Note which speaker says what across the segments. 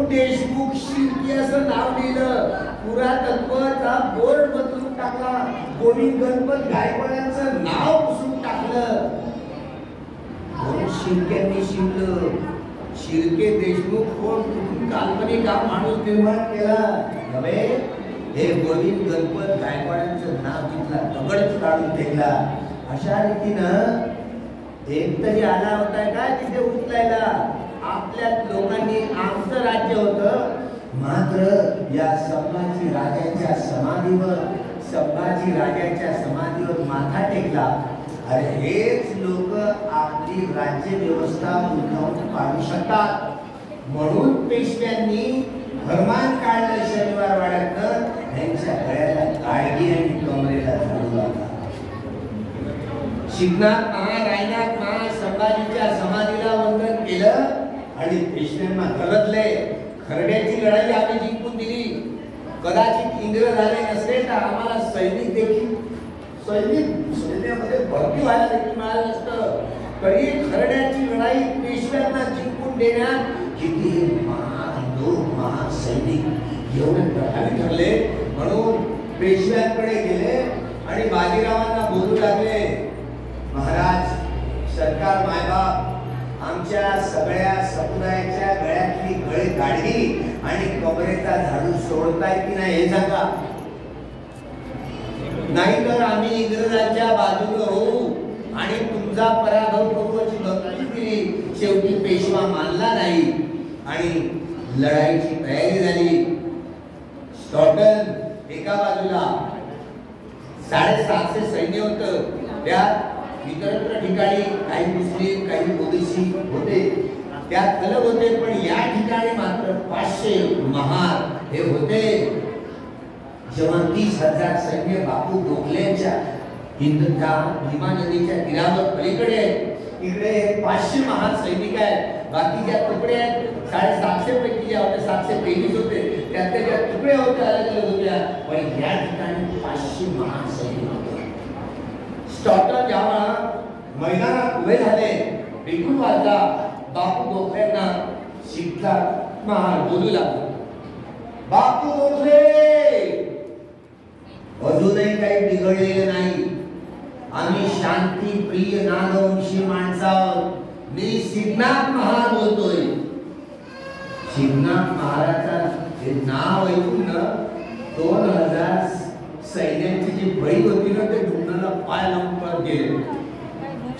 Speaker 1: देशमुख शिर्के असं नाव लिहिलं. पुरातत्वचा बोर्ड बदलून टाकला. गोविंद गणपत गायकवाडांचं नाव पुसून टाकलं. शिर्क्यांनी शिवलं. शिर्के देशमुख कोण काल्पनिक हा माणूस निर्माण केला नव्हे. हे गोविंद गणपत गायकवाडांचं नाव तिथला दगडच काढून फेकला. अशा रीतीनं एक तरी आला होता काय तिथे उचलायला. आपल्या लोकांनी आमचं राज्य होतं. मात्र या संभाजी राजाच्या समाधीवर माथा टेकला. अरे हेच लोक आपली राज्य व्यवस्था उलथवून पाडू शकतात. म्हणून पेशव्यांनी फरमान काढलं शनिवार वाड्यातनं. त्यांच्या गळ्याला गाडगी आणि कमरेला झाडू लावला. शिवनाथ रायनाथ संभाजीच्या समाधीला वंदन केलं आणि पेशव्यांना कळतले खरड्याची लढाई आम्ही जिंकून दिली. कदाचित इंग्रज आले नसते तर आम्हाला सैनिक देखील सैन्यामध्ये भरती व्हायला देखील मिळालं नसतं. तरी खरड्याची लढाई पेशव्यांना जिंकून देण्यात किती महान सैनिक एवढे प्रभावी ठरले. म्हणून पेशव्यांकडे गेले आणि बाजीरावांना बोलू लागले, महाराज, सरकार मायबाप, आमच्या सगळ्या समुदायाच्या गळ्यातली गाडगी आणि कमरेचा झाडू सोडताय की नाही हे सांगा. नाहीतर आम्ही इंग्रजांच्या बाजूने होऊ आणि तुमचा पराभव करू अशी धमकी दिली. शेवटी पेशवा मानला नाही आणि लढाईची तयारी झाली. स्टॉटन एका बाजूला 750 सैन्य होतं. त्यात इतरत्र ठिकाणी काही मुस्लिम काही ओबीसी होते, त्यात अलग होते. पण या ठिकाणी मात्र 500 महार हे होते. जेव्हा 30,000 सैन्य बापू गोखलेंच्या हिंदच्या भीमा नदीच्या तीरावर पलीकडे इकडे 500 महार सैनिक आहेत. बाकीच्या तुकडे आहेत 750 पैकी ज्या होत्या 723 होते. त्यातल्या ज्या तुकडे होत्या अलग अलग होत्या. पण या ठिकाणी 500 महार सैनिक होते. स्टॉटन जेव्हा मैदानात उभे झाले, बिलकुल वाजला. बापू गोखलेंना शिक्षा महार बोलू लागला, बापू गोखले, अजूनही काही बिघडलेलं नाही. आम्ही शांती प्रिय नागवंशी माणसावर. मी शिवनाथ महार बोलतोय. शिवनाथ महाराजांचे नाव ऐकून 2000 सैन्याची जी बळी होती ना ते ढुंगणाला पाय लावून पळत गेले.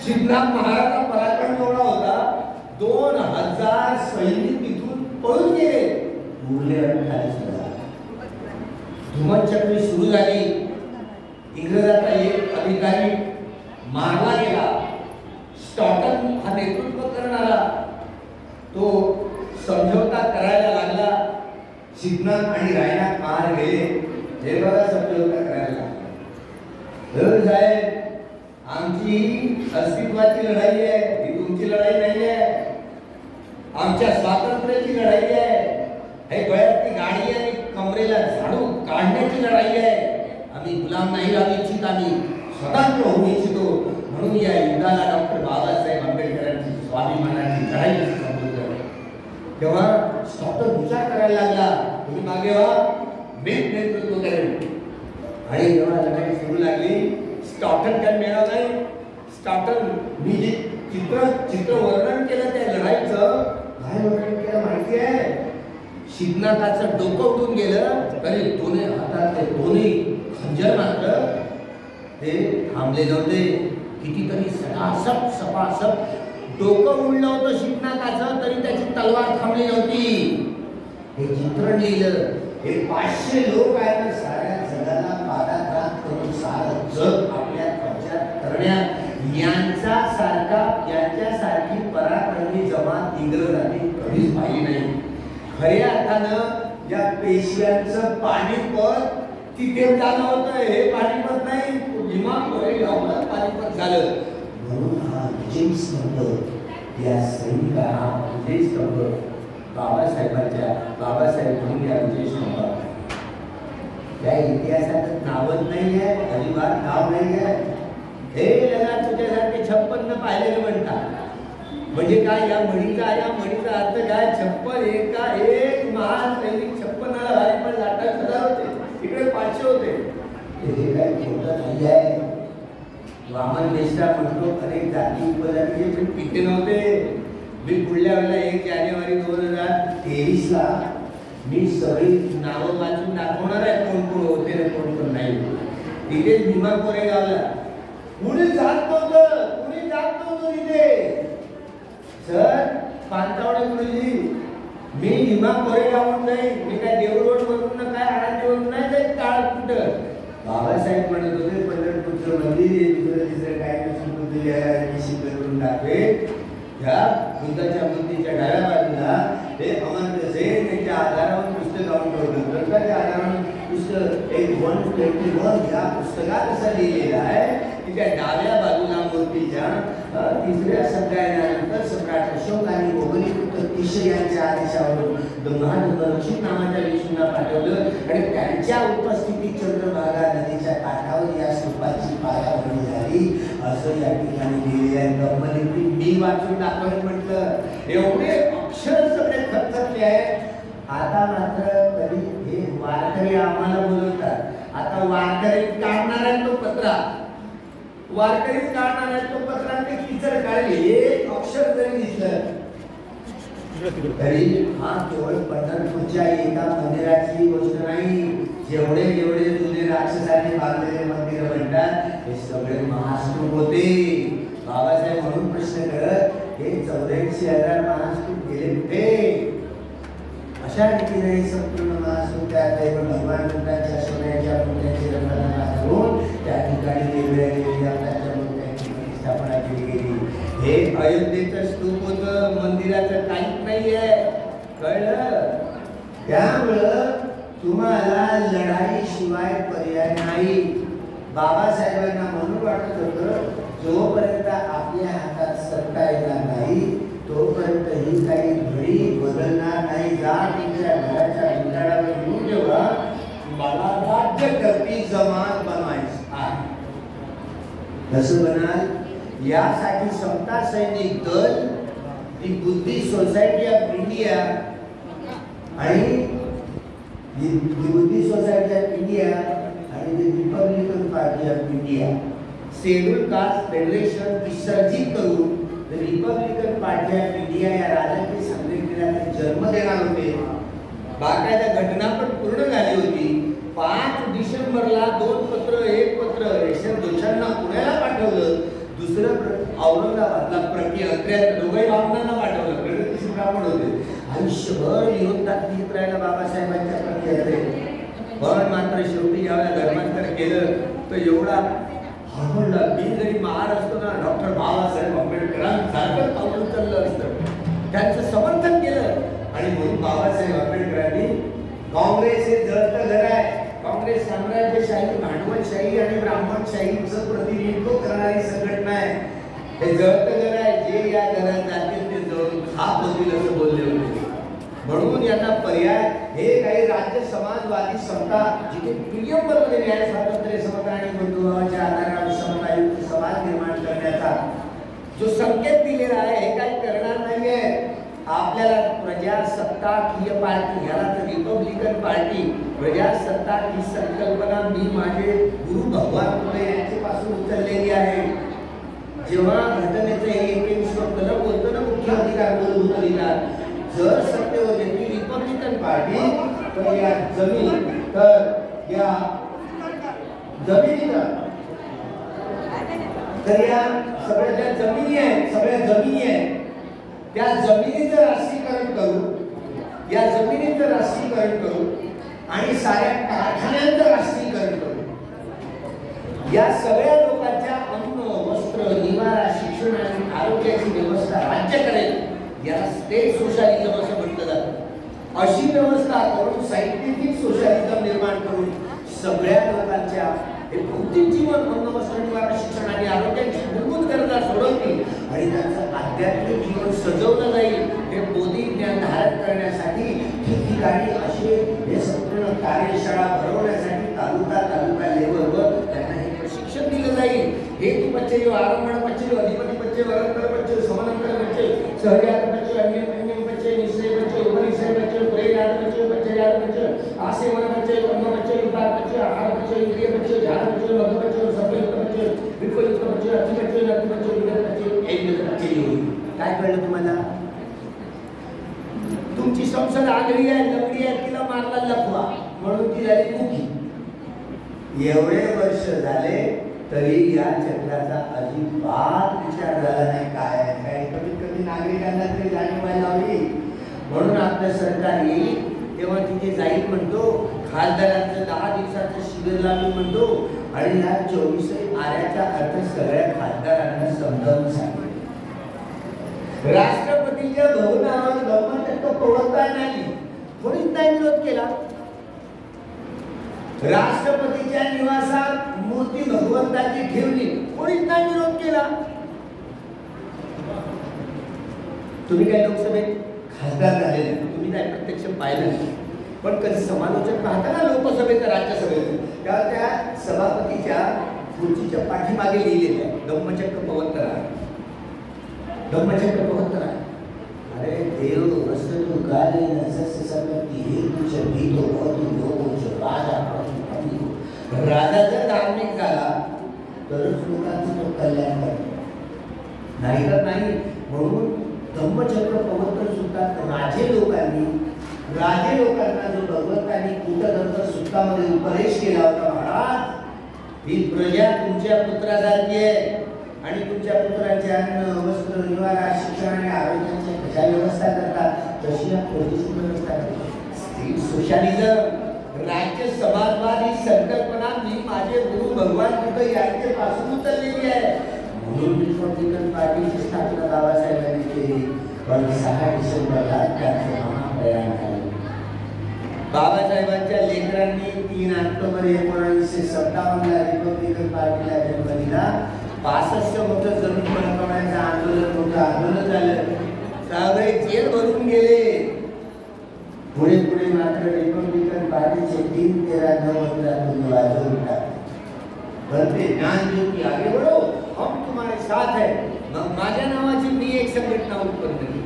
Speaker 1: शिवनाथ महाराजांचा पराक्रम एवढा होता 2000 सैनिक तिथून पळून गेले. उरले खाली सुद्धा. धुमचक्री सुरू झाली. इंग्रजाचा एक अधिकारी मारला गेला. स्टॉटन हा नेतृत्व करणारा तो समझोता करायला लागला. शिवनाथ आणि रायनाथ महार गेले. हे बघा समझोता करायला लागला. साहेब, आमची अस्तित्वाची लढाई आहे, ही तुमची लढाई नाही आहे. आमच्या स्वातंत्र्याची लढाई आहे. हे गळ्यातली गाडी आणि कमरेला झाडू काढण्याची लढाई आहे. आम्ही गुलाम नाही राहू इच्छित, आम्ही स्वतंत्र होऊ इच्छितो. म्हणून या युद्धाला डॉक्टर बाबासाहेब आंबेडकरांची स्वाभिमानाची लढाई असे संबोधन. तेव्हा स्टॉटन विचार करायला लागला, तुम्ही मागे व्हा, मीच नेतृत्व करेन. आणि जेव्हा लढाई सुरू लागली, स्टॉटन काय मिळालं नाही. स्टॉटन मी जे चित्र वर्णन केलं त्या लढाईचं, काय वर्णन केलं माहिती आहे? शिवनाथाचं डोकं उडून गेलं तरी दोन्ही हातातले दोन्ही खंजर मात्र ते थांबले नव्हते. कितीतरी सपासप डोकं उडलं होतं शिवनाथाचं, तरी त्याची तलवार थांबली नव्हती. हे चित्रण लिहिलं. हे 500 लोक आहेत ना, साऱ्या जगाला पादाक्रांत करून सारं जग आपल्या कब्जात करण्यात यांच्यासारखी पराक्रमी जमात इंग्रजांनी कधीच पाहिली नाही. खऱ्या अर्थानं या पेशव्यांचं पानिपत तिथे झालं होतं. हे पानिपत नाही, भीमा कोरेगावला पानिपत झालं. म्हणून हा विजय स्तंभ या सैनिकांना, हा विजय स्तंभ बाबासाहेब म्हणून या विजय स्तंभ त्या इतिहासात नावच नाही आहे, अजिबात नाव नाही आहे. हे लगा तुझ्यासारखे 56 पाहिलेले म्हणतात. म्हणजे काय या म्हणीचा अर्थ काय? 56 एका एक होते. हे काय खोटं नाही आहे. वामन देशराम म्हणतो अनेक जाती उपजातीचे पण पिते नव्हते. मी पुढल्या वेळेला 1 जानेवारी 2023 ला मी सगळी नावं वाचून दाखवणार आहे कोण कोण होते आणि कोण कोण नाही. तिथे भीमा कोरेगावला कुणी जात नव्हतं तिथे. सर पांतावडे गुरुजी मी भीमा कोरेगावहून नाही, मी काय देऊळ रोड वरून काय आळंदीवरून नाही जाईल काळ कुठं. बाबासाहेब म्हणत होते पंढरपूरचं मंदिर दुसरं तिसरं काय नसून करून दाखवे. या बुद्धाच्या मूर्तीच्या डाव्या बाजूला ते अमर्त्य सेन यांच्या आधारावर पुस्तक लावून ठेवलं. ग्रंथाच्या आधारावर पुस्तक 121 या पुस्तकात असं लिहिलेलं आहे की त्या डाव्या बाजूला मूर्तीच्या तिसऱ्या संगायनानंतर सम्राट अशोक आणि मोगलीपुत्र किश यांच्या आदेशावरून महादरक्षित नावाच्या विष्णूंना पाठवलं आणि त्यांच्या उपस्थितीत चंद्रभागा नदीच्या काठावर या स्तूपाची पायाभरणी झाली असं या ठिकाणी लिहिलेलं आहे. ब्रह्मलिपी मी वाचून दाखवलं म्हटलं. एवढे अक्षर सगळे खतखतले आहेत. आता मात्र कधी हे वारकरी आम्हाला बोलवतात. आता वारकरी काढणार आहे तो पत्रा, वारकरीच काढणार आहे तो पत्रा. ते किचड काढले एक अक्षर जरी दिसलं तरी हा केवळ पंढरपूरच्या एका मंदिराची गोष्ट नाही. जेवढे जेवढे जुने राक्षसाने बांधलेले मंदिर म्हणतात हे सगळे महास्तूप होते. बाबासाहेब म्हणून प्रश्न करत हे 84,000 महास्तूप गेले कुठे. अशा रीतीने संपूर्ण महास्तूप त्या भगवान बुद्धांच्या सोन्याच्या मूर्त्यांची रंगना करून त्या ठिकाणी वेगवेगळ्या प्रकारच्या मूर्त्यांची प्रतिष्ठापना केली गेली. हे अयोध्येचं स्तूप होतं, मंदिराचं काहीच नाहीये, कळलं. त्यामुळं तुम्हाला लढाई शिवाय पर्याय नाही. बाबासाहेबांना म्हणून वाटत होतं जोपर्यंत आपल्या हातात सत्ता येणार नाही तोपर्यंत ही काही घडी बदलणार नाही. जा तुमच्या घराच्या उंडाळावर घेऊन जेव्हा मला राज्यकर्ती जमात बनायचं आहे. कसं बनाल यासाठी समता सैनिक दल, दी बुद्धी सोसायटी ऑफ इंडिया आणि बुद्धी सोसायटी ऑफ इंडिया आणि Republican Party of India Scheduled Caste Federation विसर्जित करून रिपब्लिकन पार्टी ऑफ इंडिया या राजकीय संघटनेला जन्म देणार होते. बाकायदा घटना पण पूर्ण झाली होती. 5 डिसेंबरला 2 पत्र, 1 पत्र रेशन दोषांना पुण्याला पाठवलं, दुसरं औरंगाबादला प्रक्रिया दोघे भावनांना पाठवलं. प्रगतीशील ब्राह्मण होते. आयुष्यभर विरोधात लिहित राहिला बाबासाहेबांच्या प्रक्रियेत. पण मात्र शेवटी यावेळेला धर्मांतर केलं तर एवढा हरवला. मी जरी महार असतो ना डॉक्टर बाबासाहेब आंबेडकरांसारखं पाऊल उचललं असतं, त्यांचं समर्थन केलं. आणि म्हणून बाबासाहेब आंबेडकरांनी काँग्रेस हे जळतं घर आहे, काँग्रेस साम्राज्यशाही, भांडवलशाही आणि ब्राह्मणशाहीचं प्रतिनिधित्व करणारी संघटना आहे, हे जळतं घर आहे, जे या घरात जातील ते जळून खाप होतील असं बोलले होते. म्हणून याचा पर्याय हे काही राज्य समाजवादी समता जिथे प्रियंबरमध्ये न्याय स्वातंत्र्य समता आणि बंधुभावाच्या आधारावर समतायुक्त समाज निर्माण करण्याचा जो संकेत दिलेला आहे हे काही करणार नाहीये. आपल्याला प्रजासत्ताकीय पार्टी, याला तर रिपब्लिकन पार्टी, प्रजासत्ताक ही संकल्पना मी माझे गुरु भगवान फुले यांच्यापासून उचललेली आहे. जेव्हा घटनेचं 21 कलम होतं ना मुख्य अधिकार मूलभूत अधिकार, जर सत्य होते ती रिपब्लिकन पार्टी तर या जमीन तर या सगळ्या ज्या जमिनी आहेत, सगळ्या जमिनी आहेत त्या जमिनीचं राष्ट्रीयकरण करू, या जमिनीचं राष्ट्रीयकरण करू आणि साऱ्या कारखान्यांचं राष्ट्रीयकरण करू. या सगळ्या लोकांच्या अन्न, वस्त्र, निवारा, शिक्षण आणि आरोग्याची व्यवस्था राज्य करेल. याला स्टेट सोशलिझम असं म्हटलं जातं. अशी व्यवस्था करून सायंटिफिक सोशलिझम निर्माण करून सगळ्या लोकांच्या हे भौतिक जीवन, अन्न, वस्त्र, निवारा, शिक्षण आणि आरोग्याची मूलभूत गरजा सोडवतील आणि त्यांचं आध्यात्मिक जीवन सजवलं जाईल. हे बोधी ज्ञान धारण करण्यासाठी ठिकठिकाणी असे हे संपूर्ण कार्यशाळा भरवण्यासाठी तालुका लेवलवर त्यांना हे प्रशिक्षण दिलं जाईल. हे तू बच्चे जो आरंभण बच्चे, अधिपती बच्चे, वरंतर बच्चे, समानंतर बच्चे, सहजात बच्चे, अन्य बच्चे, निश्चय बच्चे, उपनिश्चय बच्चे, प्रेयात बच्चे, बच्चे, आसे मन बच्चे, कर्म बच्चे, विपाक बच्चे, आहार बच्चे, कळलं तुम्हाला? तुमची संसद आगळी आहे, लकडी आहे, तिला मारला लपवा म्हणून ती झाली मुखी. एवढे वर्ष झाले तरी या चक्राचा अजिबात विचार झाला नाही. काय कमीत कमी नागरिकांना तरी जाणीव व्हायला हवी. म्हणून आपलं सरकार येईल तेव्हा तिथे जाईल म्हणतो, खासदारांचं 10 दिवसाचं शिबिर लावून म्हणतो आणि या 24 आऱ्याचा अर्थ सगळ्या खासदारांना समजावून सांगितलं. राष्ट्रपतीच्या भवनावर धर्मचक्र प्रवर्तन नाही, कोणीच नाही विरोध केला. राष्ट्रपतीच्या निवासात मूर्ती भगवंताची ठेवली, कोणीच नाही विरोध केला. तुम्ही काय लोकसभेत खासदार झालेले, तुम्ही काय प्रत्यक्ष पाहिलं नाही, पण कधी समालोचन पाहता ना लोकसभेत राज्यसभेत, तेव्हा त्या सभापतीच्या खुर्चीच्या पाठीमागे लिहिलेलं आहे धम्मचक्र प्रवर्तन, धम्मचक्र प्रवर्तन. अरे देव असं तू गाले नसससपती हे तुझे भीतो होती लोकोचे राजा होती. राजा जर धार्मिक झाला तरच लोकांचं तो कल्याण करतो, नाही तर नाही. म्हणून धम्मचक्र प्रवर्तन सुद्धा राजे लोकांना जो भगवंतांनी कूटदंत सूत्रामध्ये उपदेश केला होता, महाराज ही प्रजा तुमच्या पुत्रासारखी आहे आणि तुमच्या पुत्रांचे अन्न वस्त्र निवारा शिक्षण आणि आरोग्याची कशा व्यवस्था करतात तशी या प्रजेची व्यवस्था करतात. सोशलिझम राज्य समाजवाद ही संकल्पना मी माझे गुरु भगवान बुद्ध यांच्यापासून उचललेली आहे. म्हणून रिपब्लिकन पार्टीची स्थापना बाबासाहेबांनी केली. पण 6 डिसेंबरला त्यांचे महाप्रयाण झाले. बाबासाहेबांच्या लेकरांनी 3 ऑक्टोबर 1957 ला रिपब्लिकन पार्टीला जन्म दिला. 65 मोठं जमीन पडकवण्याचं मोठं आंदोलन झालं, सगळे जेल भरून गेले. पुढे मात्र रिपब्लिकन पार्टीचे 3-13 तुम्ही वाजवून टाकले. बनते ज्ञान ज्योती आगे बढ़ो, हम तुम्हारे साथ है. मग माझ्या नावाची मी एक संघटना उत्पन्न केली,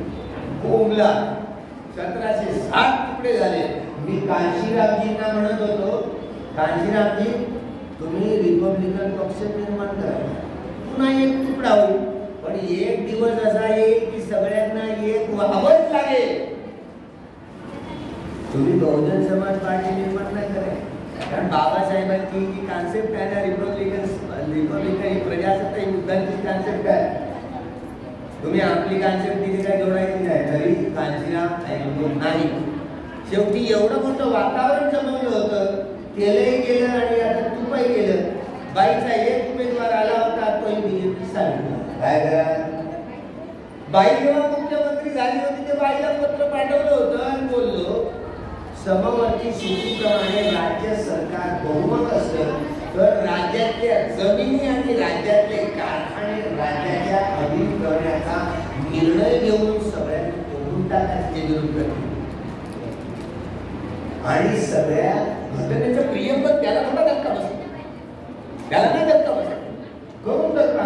Speaker 1: कोमला. 1760 तुकडे झाले. मी कांशीरामजींना म्हणत होतो, कांशीरामजी तुम्ही रिपब्लिकन पक्ष निर्माण करा, पुन्हा एक तुकडा होईल. पण एक दिवस असा येईल की सगळ्यांना एक व्हावंच लागेल. तुम्ही बहुजन समाज पार्टी निर्माण नाही करायची, कारण बाबासाहेबांची जी कॉन्सेप्ट आहे ना, रिपब्लिकन ही प्रजासत्ताक युद्धांची कॉन्सेप्ट आहे. तुम्ही आपली कॉन्सेप्ट तिथे काय जोडायची नाही, तरी कांचीराम नाही. शेवटी एवढं मोठं वातावरण जमवलं होतं, केलंही गेलं आणि आता तुपही गेलं. बाईचा एक उमेदवार आला होता, तोही बीजेपी सांगितलं. काय करा, बाई जेव्हा मुख्यमंत्री झाली होती ते बाईला पत्र पाठवलं होतं आणि बोललो, समवर्ती सूचीप्रमाणे राज्य सरकार बहुमत असलं तर राज्यातल्या जमिनी आणि राज्यातले कारखाने राज्याच्या अधीन करण्याचा निर्णय घेऊन सगळ्यांनी तोडून टाकायचे विरोध करते. आणि सगळ्या घटनेचं प्रियंबल त्याला थोडा धक्का बसला, त्याला नाही धक्का बसला, करून धक्का.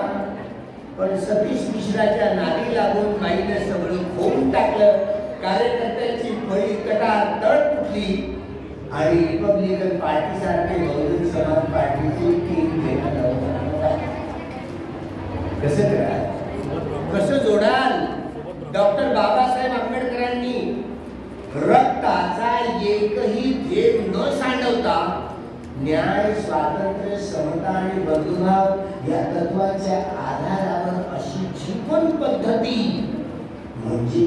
Speaker 1: पण सतीश मिश्राच्या नादी लागून बाईने सगळं खोडून टाकलं. कार्यकर्त्यांची फळी कटार तळ फुटली आणि रिपब्लिकन पार्टी सारखे बहुजन समाज पार्टीची टीम कसं जोडाल? डॉक्टर बाबासाहेब आंबेडकरांनी रक्ताचा एकही थेंब न सांडवता न्याय, स्वातंत्र्य, समता आणि बंधुभाव या तत्वांच्या आधारावर अशी जीवन पद्धती म्हणजे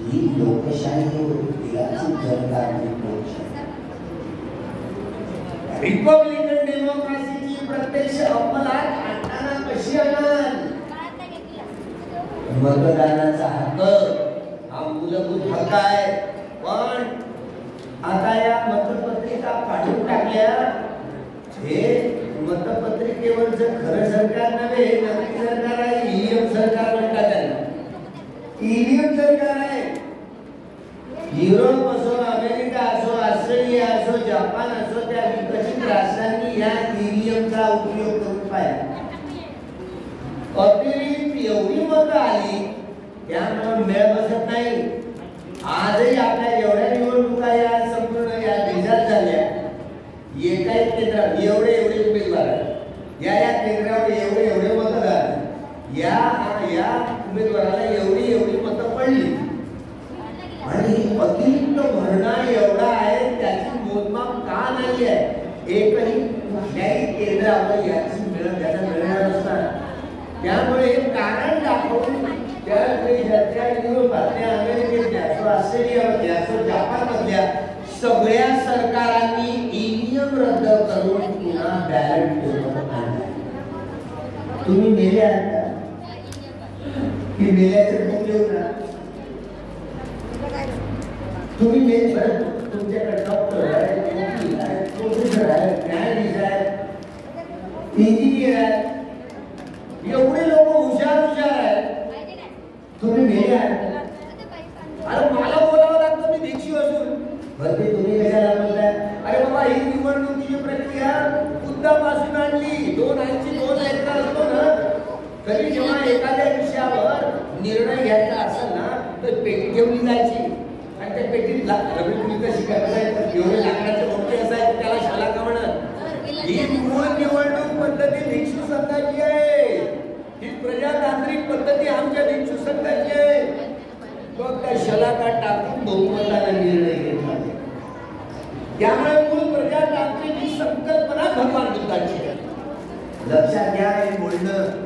Speaker 1: ही लोकशाही रिपब्लिकन डेमोक्रेसीची प्रत्यक्ष अंमलात आणताना कशी आणणार? मतदानाचा हक्क हा मूलभूत हक्क आहे. पण आता या मतपत्रिका काढून टाकल्या. हे मतपत्रिकेवरचं खरं सरकार नव्हे, नकली सरकार आहे. ईव्हीएम सरकार म्हणतात त्यांना. ईव्हीएम सरकार आहे. युरोप असो, अमेरिका असो, ऑस्ट्रेलिया असो, जपान असो, त्या विकसित राष्ट्रांनी या ईव्हीएमचा उपयोग करून पाहिला. अतिरिक्त एवढी मतं आली त्यामुळे मेळ बसत नाही. आजही आपल्या एवढ्या निवडणुका या संपूर्ण या देशात झाल्या, एका केंद्रात एवढे उमेदवार आहेत, या केंद्रावर एवढे मतदार, या उमेदवाराला एवढी मतं भरणा एवढा आहे त्याची मोजमाप का नाही आहे. एकही कुठल्याही केंद्रावर याची त्याचा मिळणार असतात. त्यामुळे हे कारण दाखवून बातम्या अमेरिकेतल्या, ऑस्ट्रेलियामधल्या, जपानमधल्या सगळ्या सरकारांनी ईव्हीएम रद्द करून पुन्हा बॅलेट पेपर आणला. तुम्ही मेले आहात का? की मेल्याचे बोलले ना तुम्ही मेल बरं. तुमच्याकडे डॉक्टर आहे, वकील आहे, प्रोफेसर आहे, न्यायाधीश आहे, इंजिनियर आहे, एवढे लोक हुशार आहेत. तुम्ही मेले आहात. अरे मला बोलावं लागतं मी दीक्षी असून. बरं ते तुम्ही कशाला बोलताय? अरे बाबा ही निवडणुकीची प्रक्रिया उद्दापासून आणली. 2 आईची 2 लेकरं असतो ना, तरी जेव्हा एखाद्या विषयावर निर्णय घ्यायचा असेल ना तर पेटी ठेवली जायची आणि त्या पेटीत रविपुरीचं शिकायचं जायचं. एवढे लाकडाचे मोठे असायचे त्याला शलाका म्हणत. ही मूळ निवडणूक पद्धती भिक्षू संघाची आहे. ही प्रजातांत्रिक पद्धती आमच्या भिक्षू संघाची आहे. मग त्या शलाका टाकून बहुमताने निर्णय घेतला. त्यामुळे मूळ प्रजातांत्रिक ही संकल्पना भगवान बुद्धांची आहे. लक्षात घ्या हे बोलणं.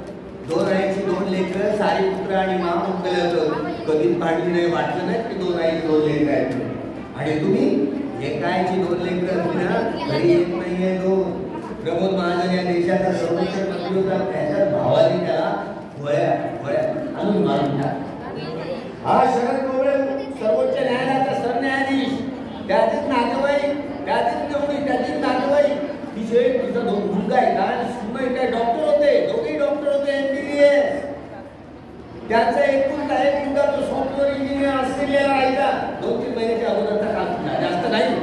Speaker 1: 2 आईची 2 लेकरं, सारीपुत्र आणि महामंगल कधीच भांडली नाही. वाटलं नाही की 2 आईची 2 लेकरं आहेत. आणि तुम्ही एकाची 2 लेकरं असली ना तरी एक नाहीये 2. प्रमोद महाजन या देशाचा सर्वोच्च मंत्री होता. त्याच्या भावाने त्याला गोळ्या आणून मारून टाकला. हा शरद पवार सर्वोच्च न्यायालयाचा सरन्यायाधीश, त्याचीच नातेवाईक, त्याचीच निवडी, त्याचीच नातेवाईक. तिचे तिचा मुलगा आहे का सुना आहे काय डॉक्टर होते. दोघेही डॉक्टर होते, MBBS. त्याचा एकूण एक मुलगा तो सॉफ्टवेअर इंजिनियर ऑस्ट्रेलियाला राहायचा. 2-3 महिन्याच्या अगोदरचा काळ सुद्धा जास्त नाही.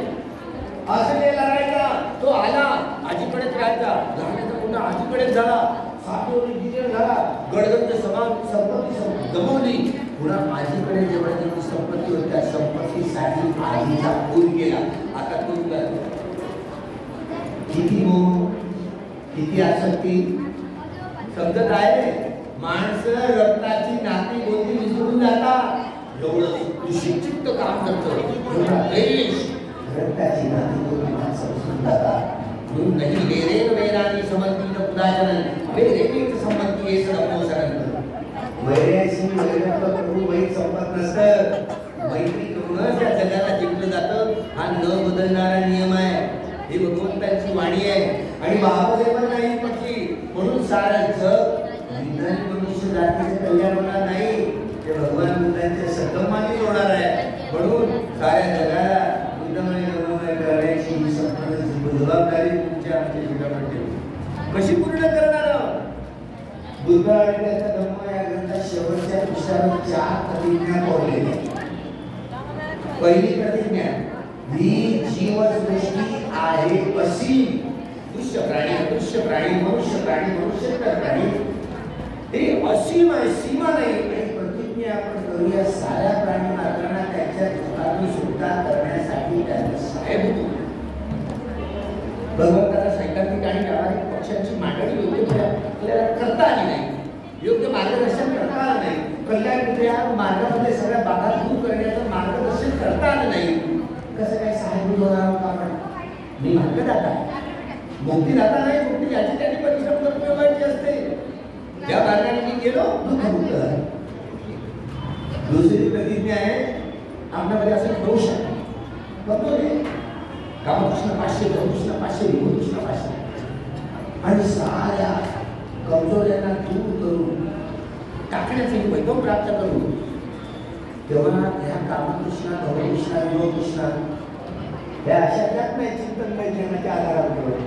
Speaker 1: ऑस्ट्रेलियाला राहायचा. तो आला आजीकडेच राहायचा. लहानाचा मुलगा आजीकडेच झाला. सॉफ्टवेअर इंजिनियर झाला. गडगंज संपत्ती गमावली. पुन्हा आजीकडे जेवढ्या जेवढी संपत्ती होती त्या संपत्तीसाठी आजीचा खून केला. आता खून किती मोह, किती आसक्ती समजत आहे. माणसं रक्ताची नाती गोती विसरून जातात. एवढं दुष्चित्त काम करतं देश. रक्ताची नाती गोती माणसं विसरून जातात. म्हणून नाही वेरेन वेरानी समंती न पुराजन वेरेनीच संमती येस नमो शरण. वैराशी वैरत्व करून वैर संपत नसतं. मैत्री करूनच या जगाला जिंकलं जातं. हा न बदलणारा नियम आहे. ही भगवंताची वाणी आहे. आणि बाबासाहेब नाही म्हटली म्हणून सारं जग विज्ञानी मनुष्य जातीचे कल्याण होणार नाही. ते भगवान बुद्धांच्या संकल्पाने होणार आहे. म्हणून साऱ्या जगाला बुद्धमय नमोमय करण्याची ही संपूर्ण जबाबदारी तुमच्या आमच्या जीवनामध्ये कशी पूर्ण करणार. बुद्ध आणि त्याचा धम्म या ग्रंथात शेवटच्या पुस्तकात 4 प्रतिज्ञा कोरलेल्या. पहिली प्रतिज्ञा ही जीवसृष्टी आहे अशी. दृश्य प्राणी, अदृश्य प्राणी, मनुष्य प्राणी, मनुष्यतर प्राणी हे असीम आहे, सीमा नाही. आणि प्रतिज्ञा आपण करूया साऱ्या प्राणी मात्रांना त्यांच्या दुःखातून सुटका करण्यासाठी त्यांना सहाय्य होतो. भगवंताचा सैद्धांतिक आणि व्यावहारिक पक्षांची मांडणी योग्य आपल्याला करता आली नाही. योग्य मार्गदर्शन करता आलं नाही. कल्याण मार्गामध्ये सगळ्या बाधा दूर करण्याचं मार्गदर्शन करता आलं नाही. कसं काय सहाय्यभूत होणार आहोत आपण. मी मार्गदाता मुक्तीदाता नाही. मुक्ती याची त्यांनी परिश्रम करून मिळवायची असते. ज्या मार्गाने मी गेलो दुःखमुक्त झालो. दुसरी प्रतिज्ञा आहे आपल्यामध्ये असं दोष आहे. कामकृष्ण 500, कृष्ण 500, कृष्ण 500 आणि साऱ्या कमजोऱ्यांना दूर करून टाकण्याचे वैभव प्राप्त करून तेव्हा ह्या कामकृष्ण, भवकृष्ण, योगकृष्ण या अशा त्यात नाही चिंतनमय जीवनाच्या आधारावर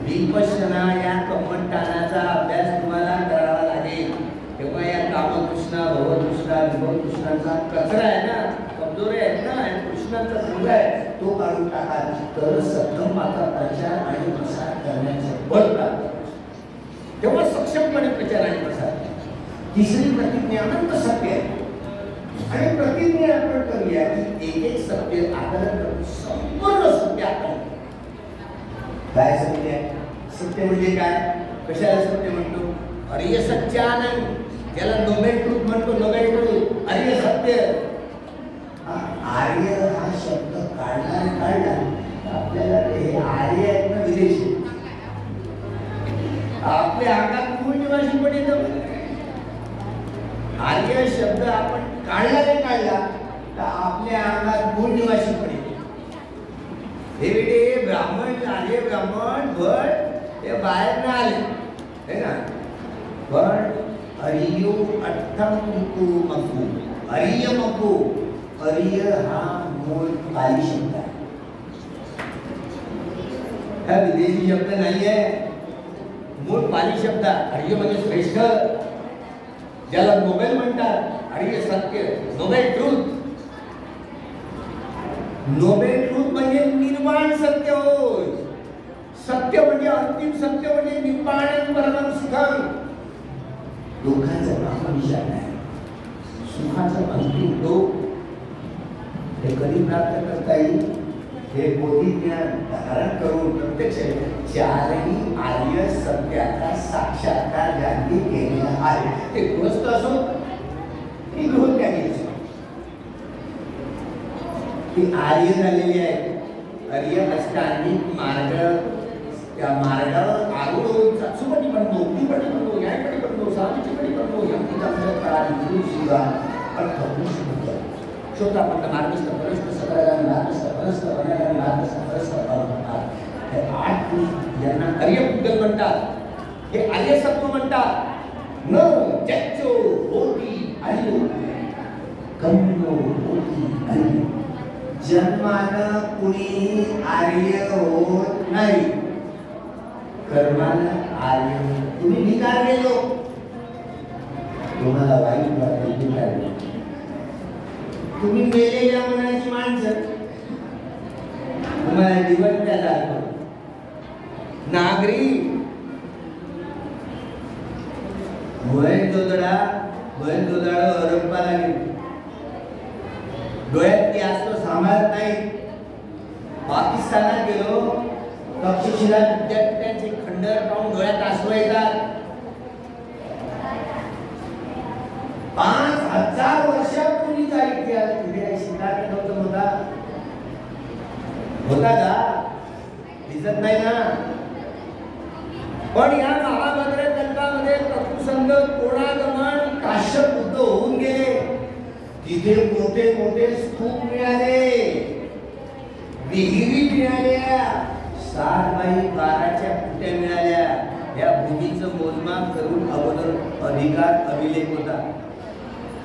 Speaker 1: विपश्यना या कमंटानाचा अभ्यास तुम्हाला करावा लागेल. तेव्हा या कामकृष्ण, भवकृष्ण, योगकृष्णाचा कचरा आहे ना, कमजोरी आहेत ना, कृष्णाचा संघ आहे तो काढून टाका. तर सद्धम्माचा प्रचार आणि प्रसार करण्याचे बळ प्राप्त. तेव्हा सक्षमपणे प्रचार आणि प्रसार. तिसरी प्रतिज्ञा अनंत सत्य आहे. आणि प्रतिज्ञा आपण करूया की एक सत्य आकलन करून संपूर्ण सत्य आकलन. काय सत्य आहे? सत्य म्हणजे काय? कशाला सत्य म्हणतो? अरिय सत्यानंद, ज्याला नोबेल ट्रूथ म्हणतो. नोबेल ट्रूथ, अरिय सत्य. आर्य हा शब्द काढला आपल्याला हे आर्य आहेत ना विदेशी आपल्या अंगात मूळ निवासी पण येतं. आर्य शब्द आपण काढला तर आपल्या अंगात मूळ निवासी पण येतो. हे ब्राह्मण आले ब्राह्मण भट हे बाहेर ना आले है ना. पण अरियो अठ्ठम मकू अरिय मकू अरिय हा मूळ पाली शब्द आहे. हा विदेशी शब्द नाहीये. मूळ पाली शब्द आर्य म्हणजे श्रेष्ठ ज्याला नोबेल म्हणतात. आर्य सत्य नोबेल ट्रूथ. नोबेल ट्रूथ म्हणजे निर्वाण सत्य होय. सत्य म्हणजे अंतिम सत्य म्हणजे निब्बाण परम सुखम. दुःखाचं नाम विचार नाही सुखाचं अंतिम लोक हे कधी प्राप्त करता येईल. हे बोधी ज्ञान धारण करून प्रत्यक्ष चारही आर्य सत्याचा साक्षात्कार ज्यांनी केलेला आहे ते गृहस्थ असो की गृहत्यागी असो ती आर्य झालेली आहे. आर्य असताना मार्ग त्या मार्गावर आरूढ होऊन सासूपटी बनतो उद्दीपटी बनतो न्यायपटी बनतो सामाजिकपटी बनतो यंत्रिकांच्या काळात सुद्धा अर्थपूर्ण होतो. शोधापंत मार्गस्थ परस्थ सकळागामी मार्गस्थ परस्थ वनागामी मार्गस्थ परस्थ म्हणतात. हे 8 यांना आर्य बुद्धल म्हणतात. हे आर्य सत्व म्हणतात. न जच्चो होती आर्यो कन्नो होती आर्य. जन्मानं कुणी आर्य होत नाही. कर्मानं आर्य. तुम्ही भिकार गेलो तुम्हाला वाईट वाटेल भिकार. तुम्ही मेलेल्या मनाची माणसं तुम्हाला जीवन द्यायला नागरी भोयन जोदडा हरप्पा लागेल. डोळ्यात ती असतो सांभाळत नाही. पाकिस्तानात गेलो तक्षशिला विद्यापीठाचे खंडर पाहून डोळ्यात आसू येतात. 5000 वर्षापूर्वीचा इतिहास पुढे शिकायला नव्हतं होता का दिसत नाही ना. पण या महाभारत कल्पामध्ये प्रभुसंग कोणागमन काश्यप बुद्ध होऊन गेले. तिथे मोठे मोठे स्तूप मिळाले विहिरी मिळाल्या 7x12च्या कुट्या मिळाल्या. या भूमीचं मोजमाप करून अगोदर अधिकार अभिलेख होता.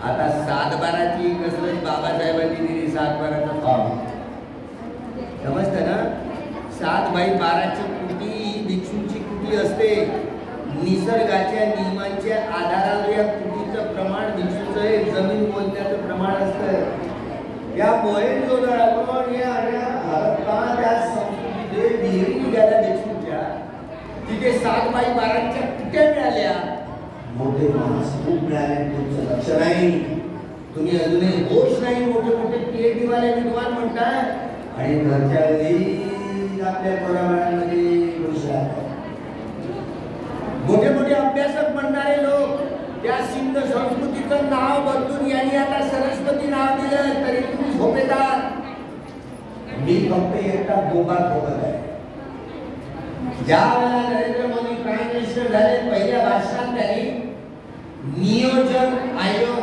Speaker 1: आता 7x12ची कसरत बाबासाहेबांनी दिली. 7x12चा फॉर्म समजतं ना. 7x12ची कुटी भिक्षूंची कुटी असते. निसर्गाच्या नियमांच्या आधारावर या कुटीचं प्रमाण भिक्षूचं हे जमीन मोजण्याचं प्रमाण असतं. या मोहेंजोदडोवर या हरप्पा त्या संस्कृतीचे विहिरी निघाल्या भिक्षूंच्या. तिथे 7x12च्या कुट्या मिळाल्या. मोठे माणूस खूप मिळाले. तुमचं लक्ष नाही. तुम्ही अजूनही होश नाही. मोठे मोठे PhD वाले विद्वान म्हणतात आणि घरच्या घरी आपल्या पोराबाळांमध्ये मोठे मोठे अभ्यासक म्हणणारे लोक त्या सिंध संस्कृतीचं नाव बदलून यांनी आता सरस्वती नाव दिलं तरी तुम्ही झोपेदार. मी फक्त एकटा बोबा ठोकत आहे. ज्या वेळेला नरेंद्र मोदी प्राईम मिनिस्टर झाले पहिल्या भाषणात त्यांनी नियोजन आयोग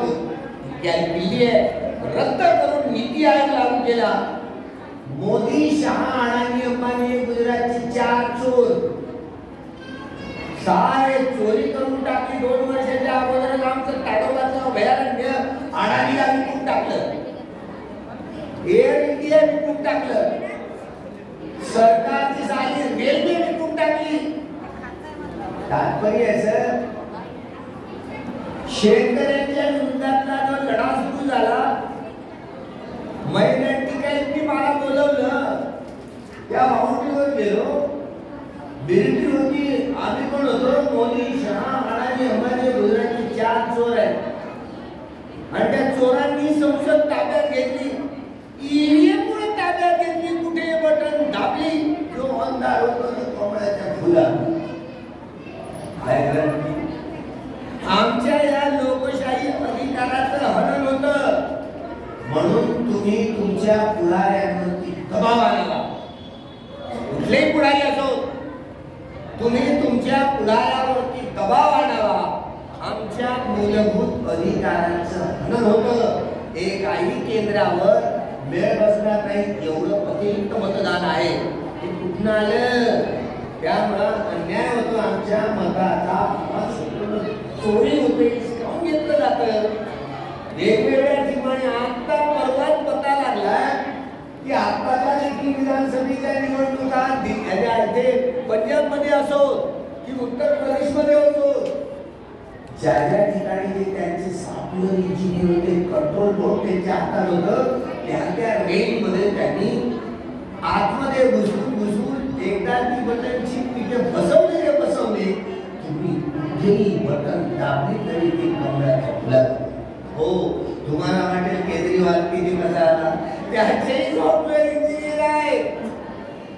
Speaker 1: दिल्ली रद्द करून नीती आयोग लागू केला. मोदी शहा अडाणी अंबानी गुजरातचे 4 चोर सारे चोरी करून टाकली. 2 वर्षाच्या अगोदर आमचं ताडोबाचं अभयारण्य अडाणीला विकून टाकलं. एअर इंडिया विकून टाकलं. सरकारची सारी रेल्वे विकून टाकली. तात्पर्य सर शेतकऱ्यांच्या विरोधातला जो लढा सुरू झाला मैदानी मला बोलवलं. त्या बाउंड्रीवर गेलो. बिरटी होती. आम्ही पण होतो. मोदी शहा अडाणी अंबानी गुजरातचे 4 चोर आहेत आणि त्या चोरांनी संसद ताब्यात घेतली. ईव्हीएम मुळे ताब्यात घेतली. कुठे बटन दाबली जो अंधार होतो कमळाच्या फुला. आमच्या या लोकशाही अधिकाराचं हनन होतं म्हणून तुम्ही तुमचं पुढाऱ्यावरती दबाव आणावा, आमच्या मूलभूत अधिकारांचं हनन होतं. एकाही केंद्रावर वेळ बसणार नाही एवढं अतिरिक्त मतदान आहे. हे कुठून आलं? त्यामुळं अन्याय होतो. आमच्या मताचा चोरी होते, हिसकावून घेतलं जातं. वेगवेगळ्या ठिकाणी आता परवाच पता लागला की आताच्या देखील विधानसभेच्या निवडणुका पंजाब मध्ये असो की उत्तर प्रदेश मध्ये असो, ज्या ज्या ठिकाणी जे त्यांचे सॉफ्टवेअर इंजिनियर होते, कंट्रोल बोर्ड त्यांच्या हातात होतं, त्या रेंज मध्ये त्यांनी आतमध्ये घुसून एकदा ती बटनची तिथे बसवले. तुम्ही कुठेही बटन दाबली तरी ते कमळाच्या फुलात. हो, तुम्हाला वाटेल केजरीवाल किती कसा आला, त्याचे सॉफ्टवेअर इंजिनियर आहे.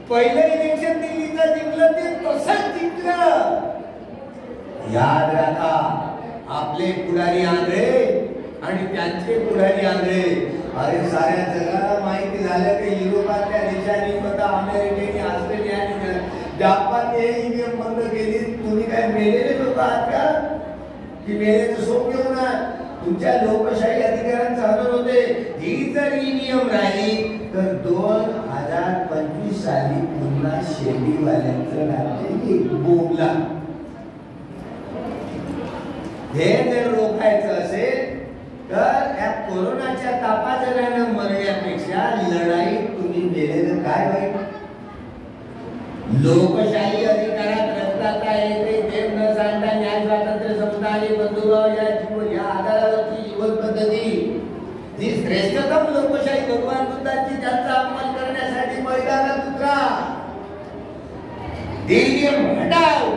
Speaker 1: पहिलं इलेक्शन दिल्लीचं जिंकलं ते तसंच जिंकलं. याद राखा, आपले पुढारी आंध्रे आणि त्यांचे पुढारी आंध्रे. अरे साऱ्या जगाला माहिती झालं की युरोपातल्या देशांनी, अमेरिकेने, ऑस्ट्रेलियाने, जापानने ईव्हीएम बंद केली. तुम्ही काय मेलेले लोक आहात का की मेलेचं सोप घेऊन? तुमच्या लोकशाही अधिकारांचं हनन होते. ही जर ईव्हीएम राहिली तर 2025 साली पुन्हा शेतीवाल्यांचं राज्य बोलला. हे जर रोखायचं असेल तर या कोरोनाच्या तापाजल्यानं मरण्यापेक्षा लढाई तुम्ही दिलेलं काय वाईट? लोकशाही अधिकारात रक्ताचा येते देव न सांडता न्याय स्वातंत्र्य समता आणि बंधुभाव या आधारावरची जीवन पद्धती जी श्रेष्ठतम लोकशाही भगवान बुद्धांची, त्यांचा अपमान करण्यासाठी मैदानात उतरा. ईव्हीएम हटाओ,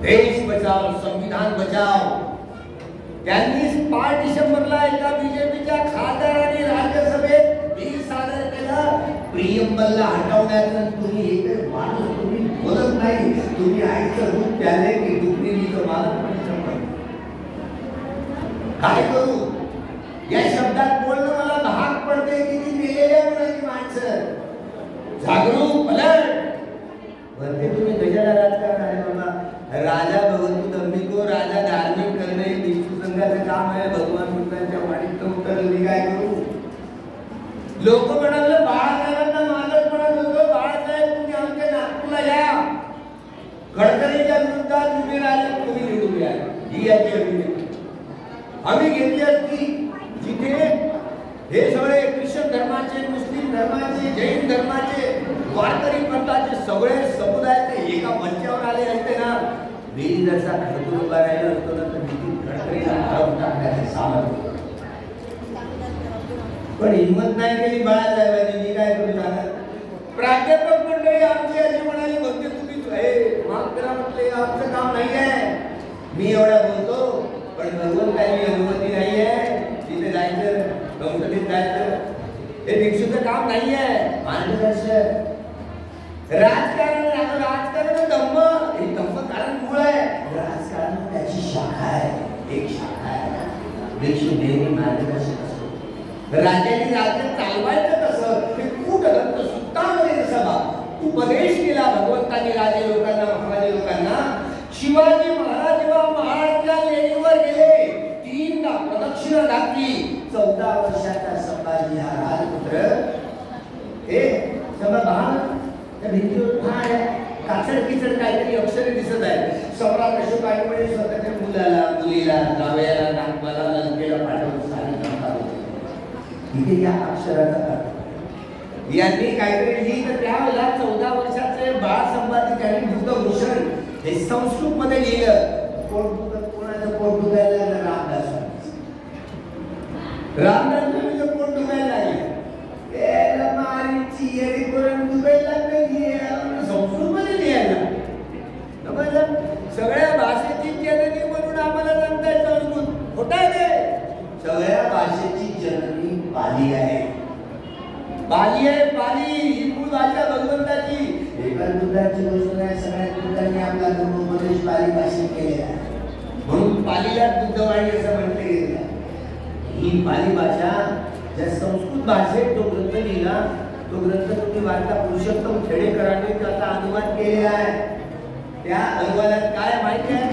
Speaker 1: देश बचाओ, संविधान बचाओ. त्यांनी 5 डिसेंबरला एका बीजेपीच्या खासदारांनी राज्यसभेत बिल सादर केलं प्रियंबलला हटवण्याचं. तुम्ही एक माणूस तुम्ही बोलत नाही, तुम्ही आईचं रूप त्याले की डुकरीचं मालक काय करू? या शब्दात बोलणं मला भाग पडते की ती मेलेल्या मुलाची माणसं. जागरूक पलट वरते तुम्ही कशाला राजकारण आहे बाबा? राजा भगवंतू दंबिको, राजा धार्मिक करणे हे विष्णू संघाचं काम आहे. भगवान बुद्धांच्या वाणीत उत्तर मी काय करू? लोक म्हणाले बाळासाहेबांना मालक म्हणत होतो, बाळासाहेब तुम्ही आमच्या नागपूरला या, गडकरीच्या विरुद्धात उभे राहिले, तुम्ही निवडून या. ही याची अभिनेत्री आम्ही घेतली असती जिथे हे सगळे ख्रिश्चन धर्माचे, मुस्लिम धर्माचे, जैन धर्माचे, वारकरी पंथाचे सगळे समुदायाचे एका मंचावर आले असते ना, बेरीजचा खडकून उभा राहिला असतो ना तर गडकरीला हरवून टाकण्याचे सामर्थ्य. पण हिंमत नाही केली बाळासाहेबांनी. मी काय करू सांगा? प्राध्यापक मंडळी आमची अशी म्हणाली, म्हणते तुम्ही माफ करा म्हटले, आमचं काम नाही आहे. मी एवढा बोलतो पण भगवंताची अनुमती नाही आहे. तिथे जायचं, संसदेत जायचं, हे भिक्षूचं काम नाही आहे. मार्गदर्शन राजकारण धम्म, हे धम्म कारण मूळ आहे. राजकारण त्याची शाखा आहे, एक शाखा आहे. भिक्षू नेहमी मार्गदर्शक असतो. राज्याने राज्य चालवायचं कसं हे कूटदंत सुत्तामध्ये जसं उपदेश केला भगवंतांनी राजे लोकांना, महाराजे लोकांना. शिवाजी महाराज जेव्हा महाराजच्या लेणीवर गेले, 3दा प्रदक्षिणा घातली. 14 वर्षाचा संभाजी हा राजपुत्र हे सभा त्या भिंतीवर काचड किचड काहीतरी अक्षरे दिसत आहे. सम्राट अशोकाने स्वतःच्या मुलाला, मुलीला, जावयाला, नागमाला, लंकेला पाठवून सांगितलं इथे या अक्षराचा अर्थ. यांनी काहीतरी लिहिलं. त्यावेळेला 14 वर्षाचे बाळ संभाजी त्यांनी बुद्धभूषण हे संस्कृत मध्ये लिहिलं. कोणाचं पोट दुखायला लागलं? रामदास पोट दुखायला लागलं. संस्कृत मध्ये लिहायला सगळ्या भाषेची जननी म्हणून आम्हाला सांगताय संस्कृत. खोटा आहे. सगळ्या भाषेची जननी पाली आहे. पाली आहे, पाली ही मूळ भाषा भगवंताची. एका बुद्धाची गोष्ट नाही, सगळ्या बुद्धांनी आपला धर्मोपदेश पाली भाषेत केलेला आहे. म्हणून पालीला बुद्धवाणी असं म्हटले गेलं. ही पाली भाषा ज्या संस्कृत भाषेत जो ग्रंथ लिहिला, तो ग्रंथ तुम्ही वाचला. पुरुषोत्तम खेडेकरांनी त्याचा अनुवाद केलेला आहे. त्या अहवालात काय माहिती आहे